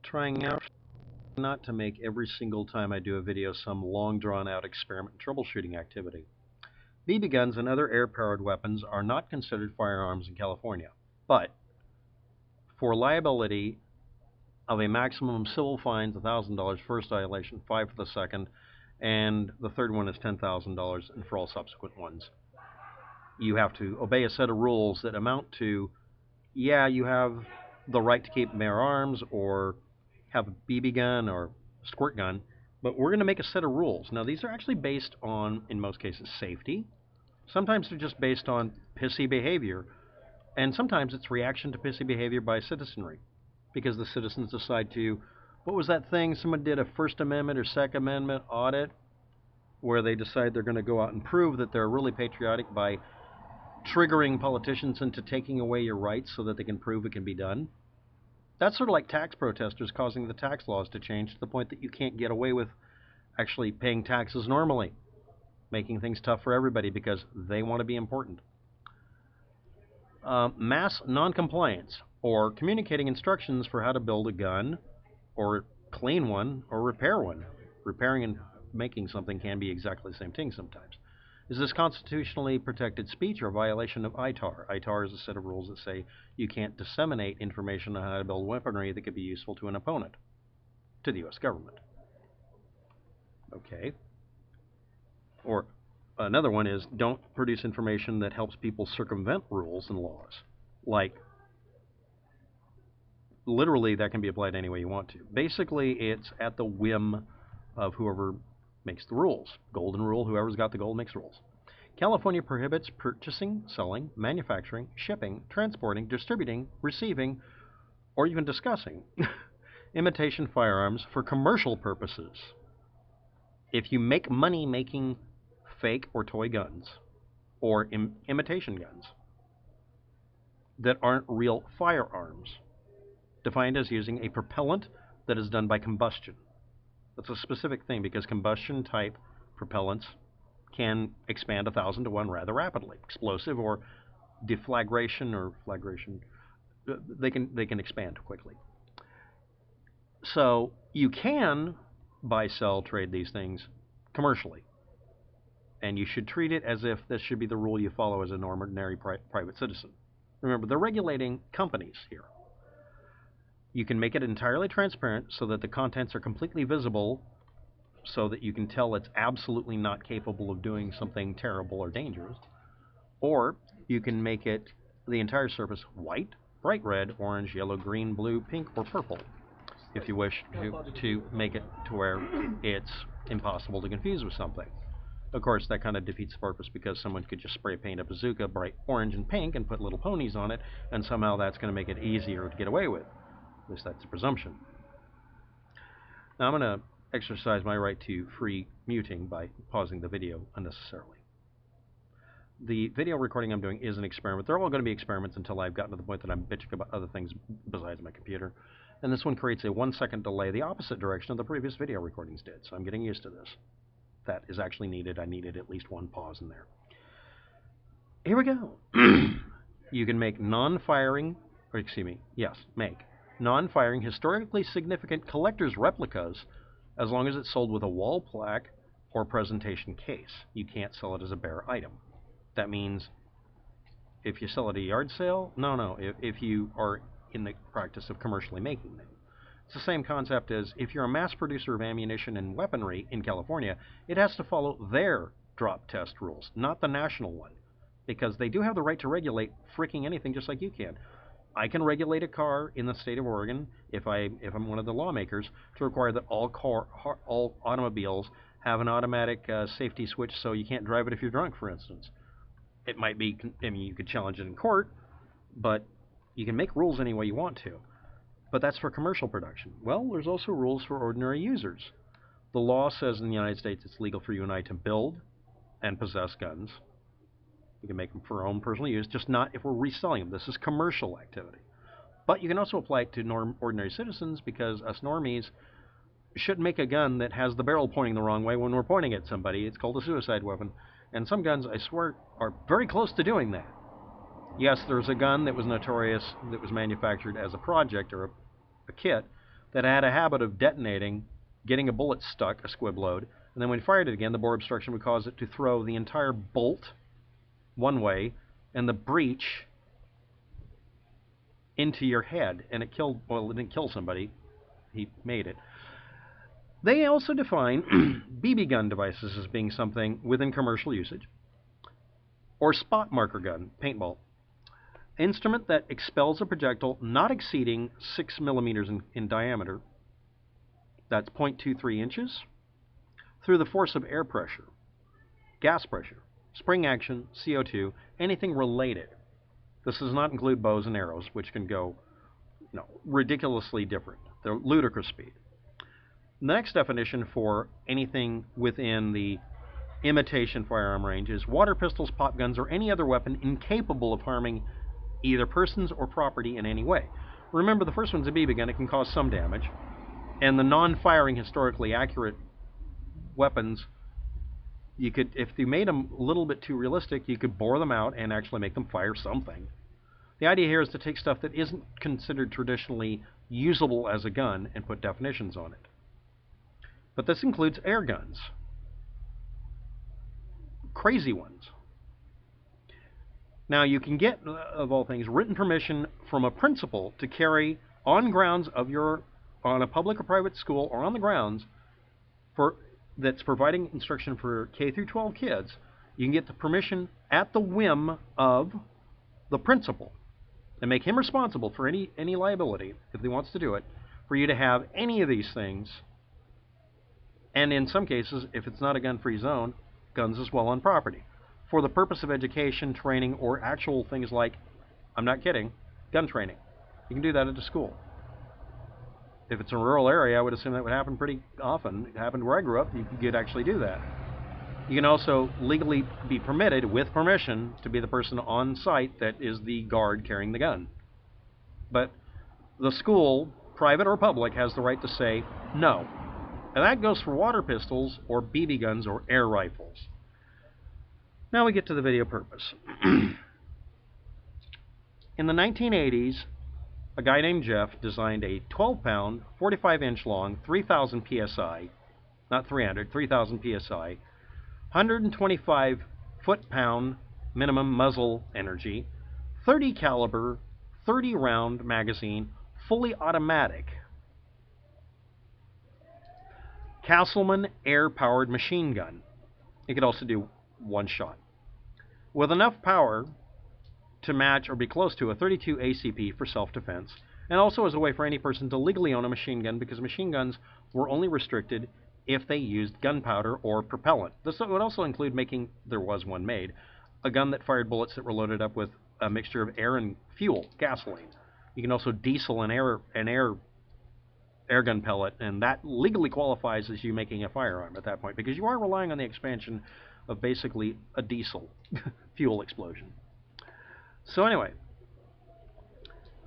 trying out not to make every single time I do a video some long drawn out experiment troubleshooting activity. BB guns and other air-powered weapons are not considered firearms in California, but for liability of a maximum civil fines $1,000 first violation, $5 for the second, and the third one is $10,000, and for all subsequent ones, you have to obey a set of rules that amount to, yeah, you have the right to keep and bear arms or have a BB gun or squirt gun, but we're going to make a set of rules. Now, these are actually based on, in most cases, safety. Sometimes they're just based on pissy behavior, and sometimes it's reaction to pissy behavior by citizenry, because the citizens decide to, what was that thing? Someone did a First Amendment or Second Amendment audit where they decide they're going to go out and prove that they're really patriotic by triggering politicians into taking away your rights so that they can prove it can be done. That's sort of like tax protesters causing the tax laws to change to the point that you can't get away with actually paying taxes normally, making things tough for everybody because they want to be important. Mass noncompliance, or communicating instructions for how to build a gun or clean one or repair one. Repairing and making something can be exactly the same thing sometimes. Is this constitutionally protected speech or a violation of ITAR? ITAR is a set of rules that say you can't disseminate information on how to build weaponry that could be useful to an opponent, to the U.S. government. Okay. Or another one is don't produce information that helps people circumvent rules and laws. Like, literally, that can be applied any way you want to. Basically, it's at the whim of whoever makes the rules. Golden rule, whoever's got the gold makes rules. California prohibits purchasing, selling, manufacturing, shipping, transporting, distributing, receiving, or even discussing imitation firearms for commercial purposes. If you make money making fake or toy guns or imitation guns that aren't real firearms, defined as using a propellant that is done by combustion. That's a specific thing because combustion-type propellants can expand 1,000 to 1 rather rapidly. Explosive or deflagration or flagration, they can expand quickly. So you can buy, sell, trade these things commercially, and you should treat it as if this should be the rule you follow as an ordinary private citizen. Remember, they're regulating companies here. You can make it entirely transparent so that the contents are completely visible so that you can tell it's absolutely not capable of doing something terrible or dangerous. Or you can make it, the entire surface, white, bright red, orange, yellow, green, blue, pink, or purple, if you wish to make it to where it's impossible to confuse with something. Of course, that kind of defeats the purpose because someone could just spray paint a bazooka bright orange and pink and put little ponies on it, and somehow that's going to make it easier to get away with. At least that's a presumption. Now I'm going to exercise my right to free muting by pausing the video unnecessarily. The video recording I'm doing is an experiment. They're all going to be experiments until I've gotten to the point that I'm bitching about other things besides my computer. And this one creates a 1-second delay, the opposite direction of the previous video recordings did. So I'm getting used to this. That is actually needed. I needed at least one pause in there. Here we go. You can make non-firing, or excuse me, yes, make non-firing historically significant collector's replicas as long as it's sold with a wall plaque or presentation case. You can't sell it as a bare item. That means if you sell at a yard sale, no. If you are in the practice of commercially making them. It's the same concept as if you're a mass producer of ammunition and weaponry in California, it has to follow their drop test rules, not the national one, because they do have the right to regulate freaking anything just like you can. I can regulate a car in the state of Oregon if I'm one of the lawmakers to require that all automobiles have an automatic safety switch so you can't drive it if you're drunk, for instance. It might be, I mean, you could challenge it in court, but you can make rules any way you want to. But that's for commercial production. Well, there's also rules for ordinary users. The law says in the United States it's legal for you and I to build and possess guns. We can make them for our own personal use, just not if we're reselling them. This is commercial activity. But you can also apply it to ordinary citizens because us normies shouldn't make a gun that has the barrel pointing the wrong way when we're pointing at somebody. It's called a suicide weapon. And some guns, I swear, are very close to doing that. Yes, there's a gun that was notorious that was manufactured as a project or a kit that had a habit of detonating, getting a bullet stuck, a squib load, and then when you fired it again, the bore obstruction would cause it to throw the entire bolt one way and the breech into your head, and it killed, well, it didn't kill somebody, he made it. They also define BB gun devices as being something within commercial usage, or spot marker gun, paintball. Instrument that expels a projectile not exceeding 6 millimeters in diameter, that's 0.23 inches, through the force of air pressure, gas pressure, spring action, CO2, anything related. This does not include bows and arrows, which can go ridiculously different. They're ludicrous speed. The next definition for anything within the imitation firearm range is water pistols, pop guns, or any other weapon incapable of harming either persons or property in any way. Remember, the first one's a BB gun. It can cause some damage. And the non-firing, historically accurate weapons, you could, if you made them a little bit too realistic, you could bore them out and actually make them fire something. The idea here is to take stuff that isn't considered traditionally usable as a gun and put definitions on it. But this includes air guns. Crazy ones. Now, you can get, of all things, written permission from a principal to carry on grounds of on a public or private school or on the grounds that's providing instruction for K through 12 kids. You can get the permission at the whim of the principal and make him responsible for any liability, if he wants to do it, for you to have any of these things. And in some cases, if it's not a gun-free zone, guns as well on property, for the purpose of education, training, or actual things like, I'm not kidding, gun training. You can do that at a school. If it's a rural area, I would assume that would happen pretty often. It happened where I grew up. You could actually do that. You can also legally be permitted, with permission, to be the person on site that is the guard carrying the gun. But the school, private or public, has the right to say no. And that goes for water pistols or BB guns or air rifles. Now we get to the video purpose. In the 1980s, a guy named Jeff designed a 12-pound, 45-inch long, 3,000 psi, not 300, 3,000 psi, 125 foot-pound minimum muzzle energy, 30 caliber, 30-round magazine, fully automatic, Castleman air-powered machine gun. It could also do one shot, with enough power to match or be close to a 32 ACP for self-defense, and also as a way for any person to legally own a machine gun, because machine guns were only restricted if they used gunpowder or propellant. This would also include making, there was one made, a gun that fired bullets that were loaded up with a mixture of air and fuel, gasoline. You can also diesel an air gun pellet, and that legally qualifies as you making a firearm at that point, because you are relying on the expansion of basically a diesel fuel explosion. So anyway,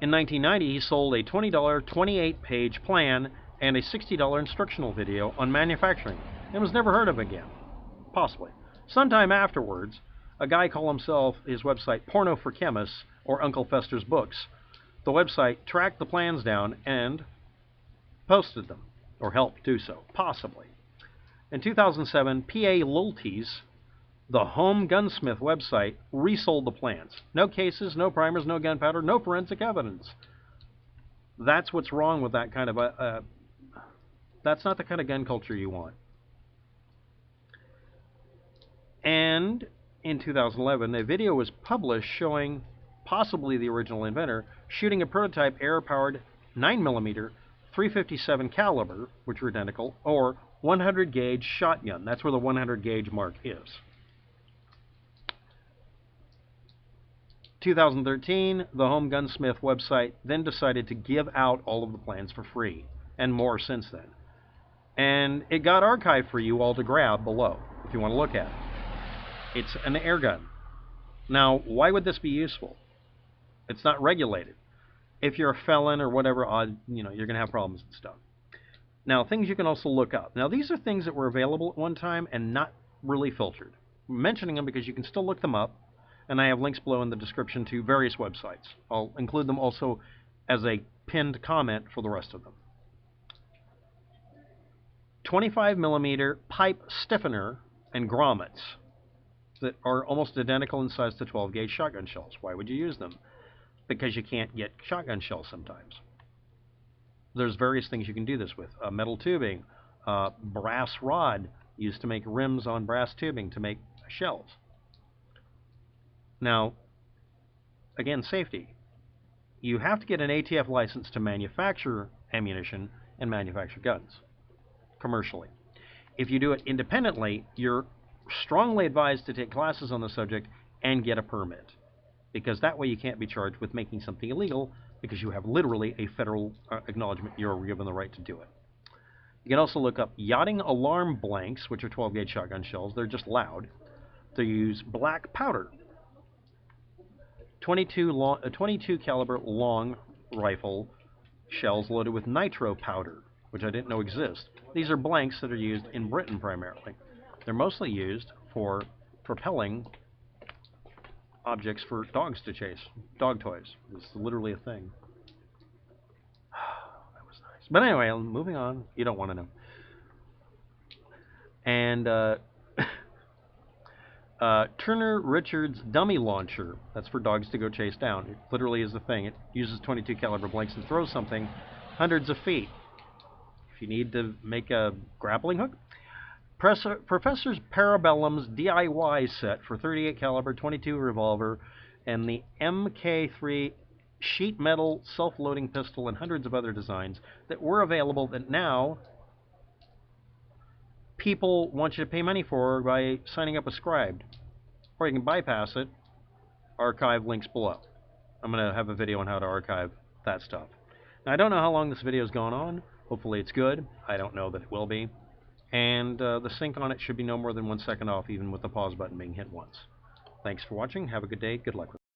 in 1990, he sold a $20 28-page plan and a $60 instructional video on manufacturing, and was never heard of again. Possibly. Sometime afterwards, a guy called himself, his website, Porno for Chemists, or Uncle Fester's Books. The website tracked the plans down and posted them, or helped do so, possibly. In 2007, PA Lulties, the home gunsmith website, resold the plans. No cases, no primers, no gunpowder, no forensic evidence. That's what's wrong with that kind of that's not the kind of gun culture you want. And in 2011, a video was published showing possibly the original inventor shooting a prototype air-powered 9mm 357 caliber, which are identical, or 100 gauge shotgun. That's where the 100 gauge mark is. 2013, the Home Gunsmith website then decided to give out all of the plans for free, and more since then. And it got archived for you all to grab below, if you want to look at it. It's an air gun. Now, why would this be useful? It's not regulated. If you're a felon or whatever, you're going to have problems and stuff. Now, things you can also look up. Now, these are things that were available at one time and not really filtered. I'm mentioning them because you can still look them up, and I have links below in the description to various websites. I'll include them also as a pinned comment for the rest of them. 25mm pipe stiffener and grommets that are almost identical in size to 12-gauge shotgun shells. Why would you use them? Because you can't get shotgun shells sometimes. There's various things you can do this with. Metal tubing, brass rod used to make rims on brass tubing to make shells. Now, again, safety. You have to get an ATF license to manufacture ammunition and manufacture guns commercially. If you do it independently, you're strongly advised to take classes on the subject and get a permit, because that way you can't be charged with making something illegal, because you have literally a federal acknowledgement you're given the right to do it. You can also look up yachting alarm blanks, which are 12-gauge shotgun shells. They're just loud. They use black powder. 22 caliber long rifle shells loaded with nitro powder, which I didn't know exist. These are blanks that are used in Britain primarily. They're mostly used for propelling objects for dogs to chase, dog toys. It's literally a thing. That was nice. But anyway, moving on. You don't want to know. And Turner Richards dummy launcher. That's for dogs to go chase down. It literally is the thing. It uses 22 caliber blanks and throws something hundreds of feet. If you need to make a grappling hook. Professor's Parabellum's DIY set for 38 caliber 22 revolver and the MK3 sheet metal self-loading pistol and hundreds of other designs that were available that now people want you to pay money for by signing up with Scribd. Or you can bypass it. Archive links below. I'm going to have a video on how to archive that stuff. Now, I don't know how long this video has gone on. Hopefully it's good. I don't know that it will be. And the sync on it should be no more than 1 second off, even with the pause button being hit once. Thanks for watching. Have a good day. Good luck with it.